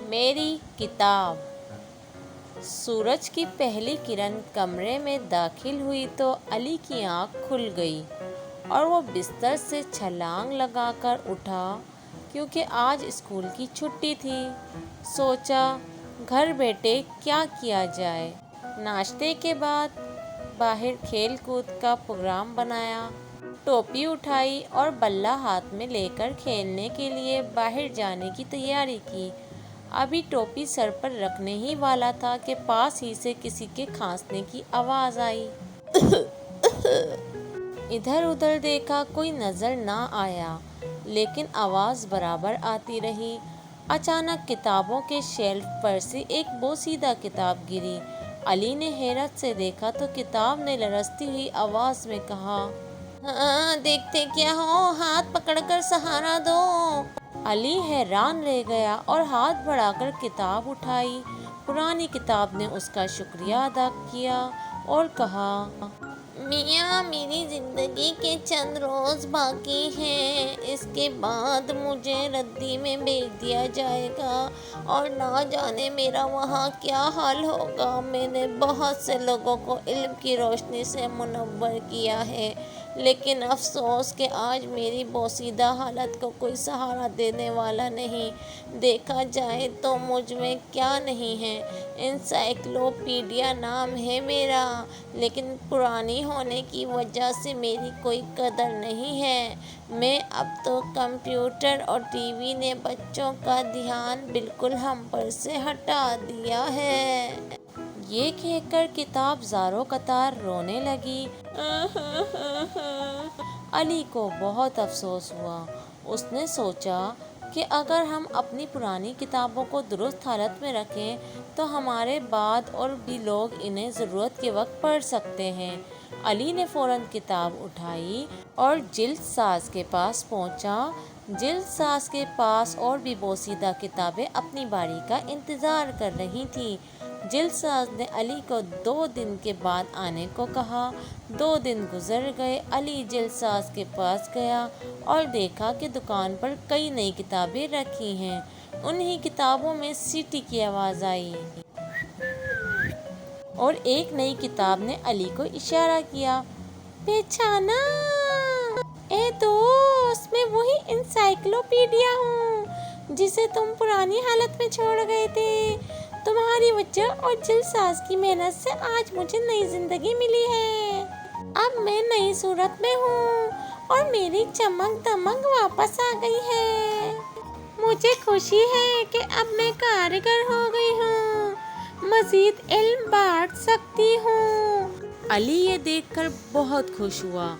میری کتاب۔ سورج کی پہلی کرن کمرے میں داخل ہوئی تو علی کی آنکھ کھل گئی اور وہ بستر سے چھلانگ لگا کر اٹھا کیونکہ آج اسکول کی چھٹی تھی۔ سوچا گھر بیٹھے کیا کیا جائے۔ ناشتے کے بعد باہر کھیل کود کا پروگرام بنایا، ٹوپی اٹھائی اور بلہ ہاتھ میں لے کر کھیلنے کے لیے باہر جانے کی تیاری کی۔ ابھی ٹوپی سر پر رکھنے ہی والا تھا کہ پاس ہی سے کسی کے کھانسنے کی آواز آئی۔ ادھر ادھر دیکھا، کوئی نظر نہ آیا، لیکن آواز برابر آتی رہی۔ اچانک کتابوں کے شیلف پر سے ایک بوسیدہ کتاب گری۔ علی نے حیرت سے دیکھا تو کتاب نے لرزتی ہوئی آواز میں کہا، دیکھتے کیا ہو، ہاتھ پکڑ کر سہارا دو۔ علی حیران رہ گیا اور ہاتھ بڑھا کر کتاب اٹھائی۔ پرانی کتاب نے اس کا شکریہ ادا کیا اور کہا، میاں میری زندگی کے چند روز باقی ہیں، اس کے بعد مجھے ردی میں بھیج دیا جائے گا اور نہ جانے میرا وہاں کیا حال ہوگا۔ میں نے بہت سے لوگوں کو علم کی روشنی سے منور کیا ہے، لیکن افسوس کہ آج میری بوسیدہ حالت کو کوئی سہارا دینے والا نہیں۔ دیکھا جائے تو مجھ میں کیا نہیں ہے، انسائکلوپیڈیا نام ہے میرا، لیکن پرانی ہونے کی وجہ سے میری کوئی قدر نہیں ہے۔ میں اب تو کمپیوٹر اور ٹی وی نے بچوں کا دھیان بالکل ہم پر سے ہٹا دیا ہے۔ یہ کہہ کر کتاب زاروں قطار رونے لگی۔ علی کو بہت افسوس ہوا۔ اس نے سوچا کہ اگر ہم اپنی پرانی کتابوں کو درست حالت میں رکھیں تو ہمارے بعد اور بھی لوگ انہیں ضرورت کے وقت پڑھ سکتے ہیں۔ علی نے فوراً کتاب اٹھائی اور جلد ساز کے پاس پہنچا۔ جلد ساز کے پاس اور بھی بوسیدہ کتابیں اپنی باری کا انتظار کر رہی تھیں۔ جلد ساز نے علی کو 2 دن کے بعد آنے کو کہا۔ 2 دن گزر گئے۔ علی جلد ساز کے پاس گیا اور دیکھا کہ دکان پر کئی نئی کتابیں رکھی ہیں۔ انہی کتابوں میں سیٹی کی آواز آئی اور ایک نئی کتاب نے علی کو اشارہ کیا۔ پہچانا؟ اے دوست، میں وہی انسائکلوپیڈیا ہوں جسے تم پرانی حالت میں چھوڑ گئے تھے۔ تمہاری وجہ اور جلد ساز کی محنت سے آج مجھے نئی زندگی ملی ہے۔ اب میں نئی صورت میں ہوں اور میری چمک دمک واپس آ گئی ہے۔ مجھے خوشی ہے کہ اب میں کارگر ہو گئی ہوں، مزید علم بانٹ سکتی ہوں۔ علی یہ دیکھ کر بہت خوش ہوا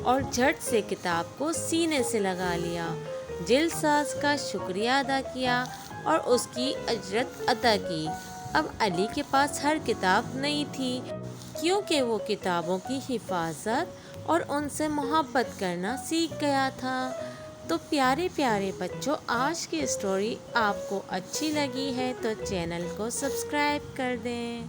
اور جھٹ سے کتاب کو سینے سے لگا لیا، جلد ساز کا شکریہ ادا کیا اور اس کی اجرت ادا کی۔ اب علی کے پاس ہر کتاب نئی تھی، کیونکہ وہ کتابوں کی حفاظت اور ان سے محبت کرنا سیکھ گیا تھا۔ تو پیارے پیارے بچوں، آج کی اسٹوری آپ کو اچھی لگی ہے تو چینل کو سبسکرائب کر دیں۔